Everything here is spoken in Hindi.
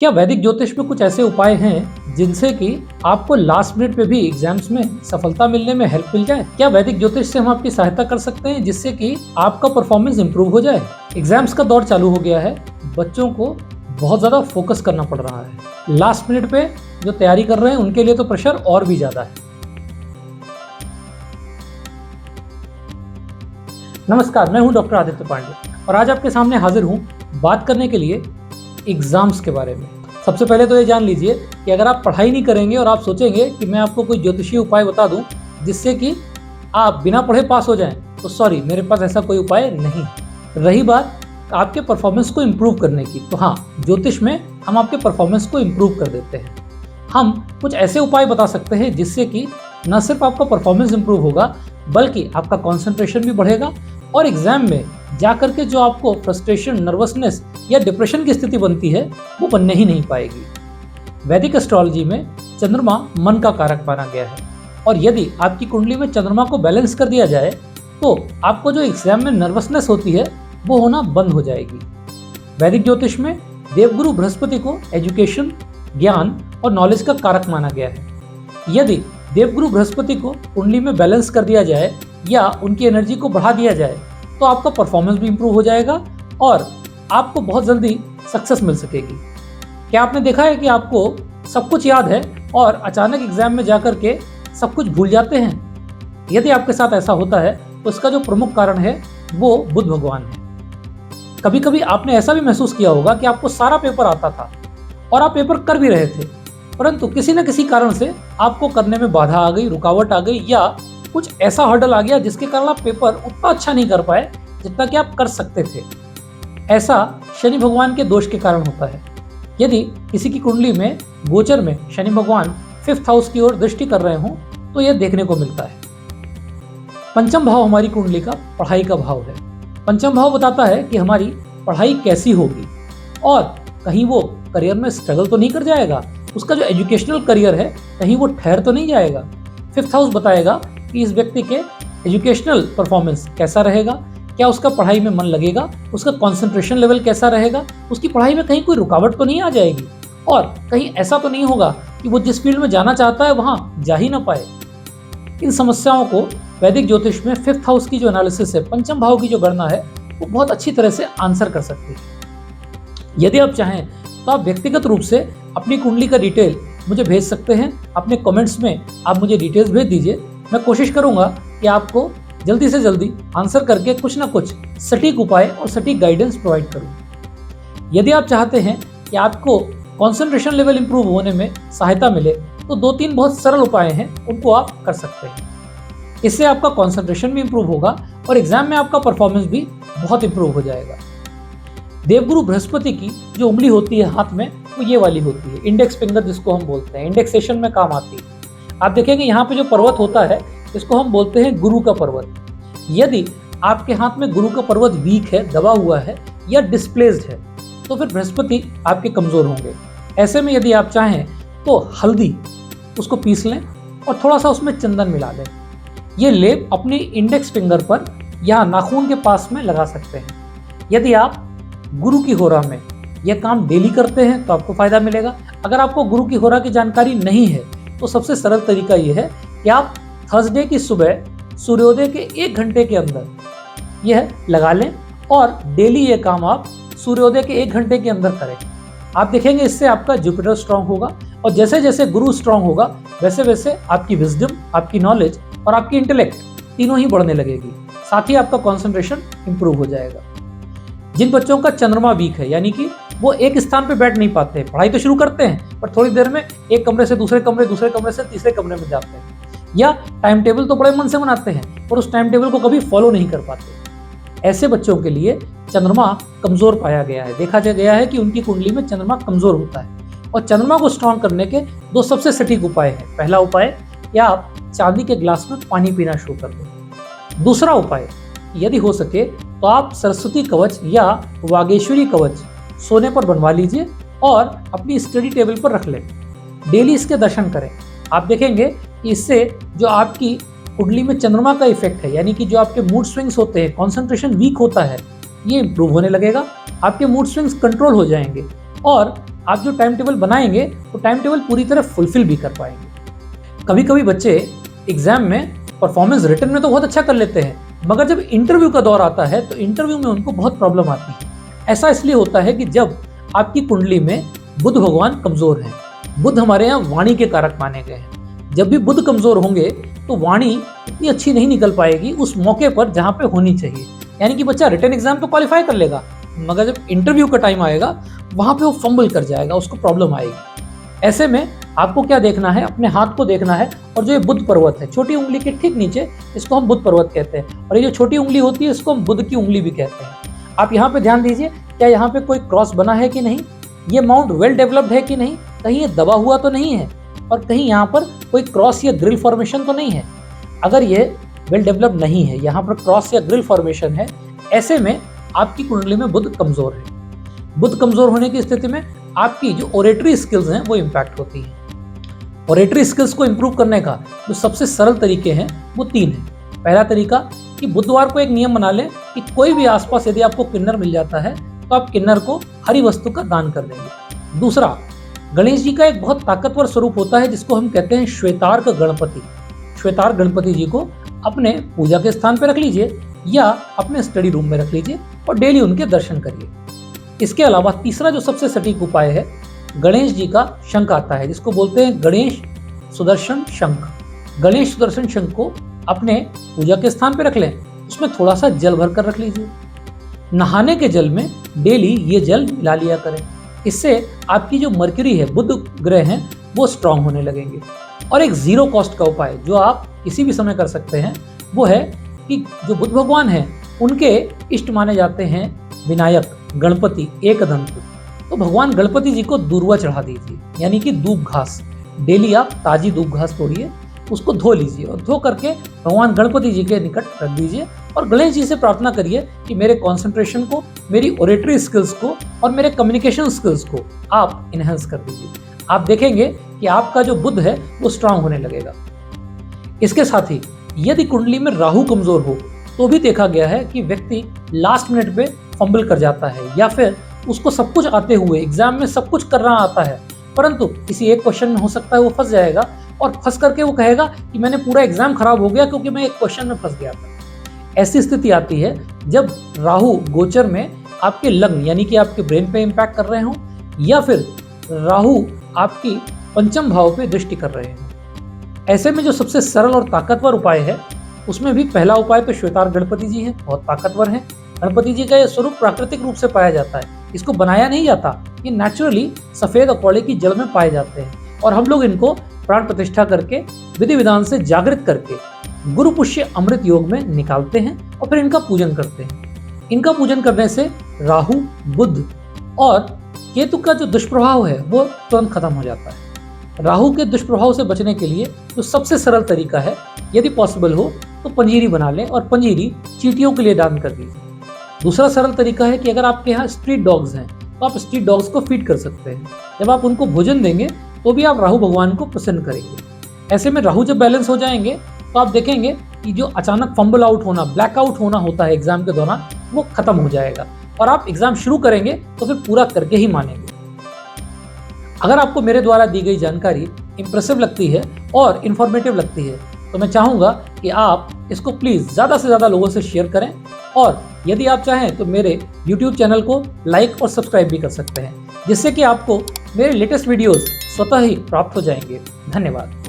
क्या वैदिक ज्योतिष में कुछ ऐसे उपाय हैं जिनसे कि आपको लास्ट मिनट पे भी एग्जाम्स में सफलता मिलने में हेल्प मिल जाए? क्या वैदिक ज्योतिष से हम आपकी सहायता कर सकते हैं जिससे कि आपका परफॉर्मेंस इंप्रूव हो जाए? एग्जाम्स का दौर चालू हो गया है, बच्चों को बहुत ज्यादा फोकस करना पड़ रहा है। लास्ट मिनट पे जो तैयारी कर रहे हैं उनके लिए तो प्रेशर और भी ज्यादा है। नमस्कार, मैं हूं डॉक्टर आदित्य पांडे और आज आपके सामने हाजिर हूं बात करने के लिए एग्जाम्स के बारे में। सबसे पहले तो ये जान लीजिए कि अगर आप पढ़ाई नहीं करेंगे और आप सोचेंगे कि मैं आपको कोई ज्योतिषीय उपाय बता दूं जिससे कि आप बिना पढ़े पास हो जाएं, तो सॉरी, मेरे पास ऐसा कोई उपाय नहीं। रही बात आपके परफॉर्मेंस को इम्प्रूव करने की, तो हाँ, ज्योतिष में हम आपके परफॉर्मेंस को इम्प्रूव कर देते हैं। हम कुछ ऐसे उपाय बता सकते हैं जिससे कि न सिर्फ आपका परफॉर्मेंस इम्प्रूव होगा बल्कि आपका कॉन्सेंट्रेशन भी बढ़ेगा और एग्जाम में जाकर के जो आपको फ्रस्ट्रेशन, नर्वसनेस या डिप्रेशन की स्थिति बनती है वो बनने ही नहीं पाएगी। वैदिक एस्ट्रोलॉजी में चंद्रमा मन का कारक माना गया है और यदि आपकी कुंडली में चंद्रमा को बैलेंस कर दिया जाए तो आपको जो एग्जाम में नर्वसनेस होती है वो होना बंद हो जाएगी। वैदिक ज्योतिष में देवगुरु बृहस्पति को एजुकेशन, ज्ञान और नॉलेज का कारक माना गया है। यदि देवगुरु बृहस्पति को कुंडली में बैलेंस कर दिया जाए या उनकी एनर्जी को बढ़ा दिया जाए तो आपका परफॉर्मेंस भी इंप्रूव हो जाएगा और आपको बहुत जल्दी सक्सेस मिल सकेगी। क्या आपने देखा है कि आपको सब कुछ याद है और अचानक एग्जाम में जाकर के सब कुछ भूल जाते हैं? यदि आपके साथ ऐसा होता है तो इसका जो प्रमुख कारण है वो बुध भगवान है। कभी कभी आपने ऐसा भी महसूस किया होगा कि आपको सारा पेपर आता था और आप पेपर कर भी रहे थे, परंतु किसी न किसी कारण से आपको करने में बाधा आ गई, रुकावट आ गई या कुछ ऐसा हर्डल आ गया जिसके कारण आप पेपर उतना अच्छा नहीं कर पाए जितना कि आप कर सकते थे। ऐसा शनि भगवान के दोष के कारण होता है। यदि किसी की कुंडली में गोचर में शनि भगवान 5th हाउस की ओर दृष्टि कर रहे हों तो यह देखने को मिलता है। पंचम भाव हमारी कुंडली का पढ़ाई का भाव है। पंचम भाव बताता है कि हमारी पढ़ाई कैसी होगी और कहीं वो करियर में स्ट्रगल तो नहीं कर जाएगा, उसका जो एजुकेशनल करियर है कहीं वो ठहर तो नहीं जाएगा। 5th हाउस बताएगा कि इस व्यक्ति के एजुकेशनल परफॉर्मेंस कैसा रहेगा, क्या उसका पढ़ाई में मन लगेगा, उसका कंसंट्रेशन लेवल कैसा रहेगा, उसकी पढ़ाई में कहीं कोई रुकावट तो नहीं आ जाएगी और कहीं ऐसा तो नहीं होगा कि वो जिस फील्ड में जाना चाहता है वहां जा ही ना पाए। इन समस्याओं को वैदिक ज्योतिष में 5th हाउस की जो एनालिसिस है, पंचम भाव की जो गणना है, वो बहुत अच्छी तरह से आंसर कर सकती है। यदि आप चाहें तो आप व्यक्तिगत रूप से अपनी कुंडली का डिटेल मुझे भेज सकते हैं। अपने कमेंट्स में आप मुझे डिटेल्स भेज दीजिए। मैं कोशिश करूंगा कि आपको जल्दी से जल्दी आंसर करके कुछ ना कुछ सटीक उपाय और सटीक गाइडेंस प्रोवाइड करूं। यदि आप चाहते हैं कि आपको कंसंट्रेशन लेवल इंप्रूव होने में सहायता मिले तो 2-3 बहुत सरल उपाय हैं, उनको आप कर सकते हैं। इससे आपका कंसंट्रेशन भी इंप्रूव होगा और एग्जाम में आपका परफॉर्मेंस भी बहुत इंप्रूव हो जाएगा। देवगुरु बृहस्पति की जो उंगली होती है हाथ में, वो ये वाली होती है, इंडेक्स फिंगर जिसको हम बोलते हैं, इंडेक्सेशन में काम आती है। आप देखेंगे यहाँ पे जो पर्वत होता है इसको हम बोलते हैं गुरु का पर्वत। यदि आपके हाथ में गुरु का पर्वत वीक है, दबा हुआ है या डिस्प्लेस्ड है तो फिर बृहस्पति आपके कमजोर होंगे। ऐसे में यदि आप चाहें तो हल्दी उसको पीस लें और थोड़ा सा उसमें चंदन मिला लें। ये लेप अपनी इंडेक्स फिंगर पर या नाखून के पास में लगा सकते हैं। यदि आप गुरु की होरा में यह काम डेली करते हैं तो आपको फायदा मिलेगा। अगर आपको गुरु की होरा की जानकारी नहीं है तो सबसे सरल तरीका यह है कि आप थर्सडे की सुबह सूर्योदय के 1 घंटे के अंदर यह लगा लें और डेली ये काम आप सूर्योदय के 1 घंटे के अंदर करें। आप देखेंगे इससे आपका जुपिटर स्ट्रांग होगा और जैसे जैसे गुरु स्ट्रांग होगा वैसे वैसे आपकी विजडम, आपकी नॉलेज और आपकी इंटेलेक्ट तीनों ही बढ़ने लगेगी। साथ ही आपका कॉन्सेंट्रेशन इंप्रूव हो जाएगा। जिन बच्चों का चंद्रमा वीक है, यानी कि वो एक स्थान पे बैठ नहीं पाते, पढ़ाई तो शुरू करते हैं पर थोड़ी देर में एक कमरे से दूसरे कमरे, दूसरे कमरे से तीसरे कमरे में जाते हैं, या टाइम टेबल तो बड़े मन से बनाते हैं और उस टाइम टेबल को कभी फॉलो नहीं कर पाते, ऐसे बच्चों के लिए चंद्रमा कमजोर पाया गया है। देखा गया है कि उनकी कुंडली में चंद्रमा कमजोर होता है और चंद्रमा को स्ट्रॉन्ग करने के 2 सबसे सटीक उपाय हैं। पहला उपाय, या आप चांदी के ग्लास में पानी पीना शुरू कर दें। दूसरा उपाय, यदि हो सके तो आप सरस्वती कवच या वागेश्वरी कवच सोने पर बनवा लीजिए और अपनी स्टडी टेबल पर रख लें। डेली इसके दर्शन करें। आप देखेंगे कि इससे जो आपकी कुंडली में चंद्रमा का इफेक्ट है, यानी कि जो आपके मूड स्विंग्स होते हैं, कंसंट्रेशन वीक होता है, ये इंप्रूव होने लगेगा। आपके मूड स्विंग्स कंट्रोल हो जाएंगे और आप जो टाइम टेबल बनाएंगे तो टाइम टेबल पूरी तरह फुलफिल भी कर पाएंगे। कभी कभी बच्चे एग्जाम में परफॉर्मेंस रिटन में तो बहुत अच्छा कर लेते हैं, मगर जब इंटरव्यू का दौर आता है तो इंटरव्यू में उनको बहुत प्रॉब्लम आती है। ऐसा इसलिए होता है कि जब आपकी कुंडली में बुध भगवान कमजोर हैं। बुध हमारे यहाँ वाणी के कारक माने गए हैं। जब भी बुध कमजोर होंगे तो वाणी इतनी अच्छी नहीं निकल पाएगी उस मौके पर जहाँ पे होनी चाहिए। यानी कि बच्चा रिटन एग्जाम तो क्वालिफाई कर लेगा, मगर जब इंटरव्यू का टाइम आएगा वहाँ पे वो फंबल कर जाएगा, उसको प्रॉब्लम आएगी। ऐसे में आपको क्या देखना है, अपने हाथ को देखना है और जो ये बुध पर्वत है छोटी उंगली के ठीक नीचे, इसको हम बुध पर्वत कहते हैं, और ये जो छोटी उंगली होती है इसको हम बुध की उंगली भी कहते हैं। आप यहाँ पे ध्यान दीजिए, क्या यहाँ पे कोई क्रॉस बना है कि नहीं, ये माउंट वेल डेवलप्ड है कि नहीं, कहीं ये दबा हुआ तो नहीं है, और कहीं यहाँ पर कोई क्रॉस या ग्रिल फॉर्मेशन तो नहीं है। अगर ये वेल डेवलप्ड नहीं है, यहाँ पर क्रॉस या ग्रिल फॉर्मेशन है, ऐसे में आपकी कुंडली में बुध कमजोर है। बुध कमजोर होने की स्थिति में आपकी जो ओरेटरी स्किल्स हैं वो इम्पैक्ट होती हैं। ओरेटरी स्किल्स को इम्प्रूव करने का जो सबसे सरल तरीके हैं वो 3 हैं। पहला तरीका कि बुधवार को एक नियम बना लें कि कोई भी आसपास यदि आपको किन्नर मिल जाता है तो आप किन्नर को हरी वस्तु का दान कर देंगे। दूसरा, गणेश जी का एक बहुत ताकतवर स्वरूप होता है जिसको हम कहते हैं श्वेतार्क गणपति। श्वेतार्क गणपति जी को अपने पूजा के स्थान पर रख लीजिए या अपने स्टडी रूम में रख लीजिए और डेली उनके दर्शन करिए। इसके अलावा तीसरा जो सबसे सटीक उपाय है, गणेश जी का शंख आता है जिसको बोलते हैं गणेश सुदर्शन शंख। गणेश सुदर्शन शंख को अपने पूजा के स्थान पर रख लें, उसमें थोड़ा सा जल भर कर रख लीजिए। नहाने के जल में डेली ये जल मिला लिया करें। इससे आपकी जो मर्क्यूरी है, बुध ग्रह हैं, वो स्ट्रांग होने लगेंगे। और एक जीरो कॉस्ट का उपाय जो आप किसी भी समय कर सकते हैं वो है कि जो बुध भगवान हैं उनके इष्ट माने जाते हैं विनायक, गणपति, एकदंत। तो भगवान गणपति जी को दूर्वा चढ़ा दीजिए, यानी कि दूब घास। डेली आप ताजी दूब घास तोड़िए, उसको धो लीजिए और धो करके भगवान गणपति जी के निकट रख दीजिए और गणेश जी से प्रार्थना करिए कि मेरे कंसंट्रेशन को, मेरी ओरेटरी स्किल्स को और मेरे कम्युनिकेशन स्किल्स को आप इनहेंस कर दीजिए। आप देखेंगे कि आपका जो बुध है वो स्ट्रांग होने लगेगा। इसके साथ ही यदि कुंडली में राहु कमजोर हो तो भी देखा गया है कि व्यक्ति लास्ट मिनट पे फंबल कर जाता है, या फिर उसको सब कुछ आते हुए एग्जाम में सब कुछ करना आता है, परंतु किसी एक क्वेश्चन में हो सकता है वो फंस जाएगा और फंस करके वो कहेगा कि मैंने पूरा एग्जाम खराब हो गया क्योंकि मैं एक क्वेश्चन में फंस गया था। ऐसी स्थिति आती है जब राहु गोचर में आपके लग्न यानी कि आपके ब्रेन पे इम्पैक्ट कर रहे हों, या फिर राहु आपकी पंचम भाव पे दृष्टि कर रहे हों। ऐसे में जो सबसे सरल और ताकतवर उपाय है उसमें भी पहला उपाय तो श्वेतार्क गणपति जी हैं, बहुत ताकतवर हैं। गणपति जी का यह स्वरूप प्राकृतिक रूप से पाया जाता है, इसको बनाया नहीं जाता, ये नेचुरली सफेद और कौड़े की जड़ में पाए जाते हैं और हम लोग इनको प्राण प्रतिष्ठा करके विधि विधान से जागृत करके गुरु पुष्य अमृत योग में निकालते हैं और फिर इनका पूजन करते हैं। इनका पूजन करने से राहु, बुध और केतु का जो दुष्प्रभाव है वो तुरंत खत्म हो जाता है। राहु के दुष्प्रभाव से बचने के लिए जो सबसे सरल तरीका है, यदि पॉसिबल हो तो पंजीरी बना लें और पंजीरी चींटियों के लिए दान कर दीजिए। दूसरा सरल तरीका है कि अगर आपके यहाँ स्ट्रीट डॉग्स हैं तो आप स्ट्रीट डॉग्स को फीड कर सकते हैं। जब आप उनको भोजन देंगे तो भी आप राहु भगवान को प्रसन्न करेंगे। ऐसे में राहु जब बैलेंस हो जाएंगे तो आप देखेंगे कि जो अचानक फंबल आउट होना, ब्लैक आउट होना होता है एग्जाम के दौरान, वो खत्म हो जाएगा और आप एग्जाम शुरू करेंगे तो फिर पूरा करके ही मानेंगे। अगर आपको मेरे द्वारा दी गई जानकारी इंप्रेसिव लगती है और इन्फॉर्मेटिव लगती है तो मैं चाहूँगा कि आप इसको प्लीज़ ज़्यादा से ज़्यादा लोगों से शेयर करें, और यदि आप चाहें तो मेरे YouTube चैनल को लाइक और सब्सक्राइब भी कर सकते हैं, जिससे कि आपको मेरे लेटेस्ट वीडियोस स्वतः ही प्राप्त हो जाएंगे। धन्यवाद।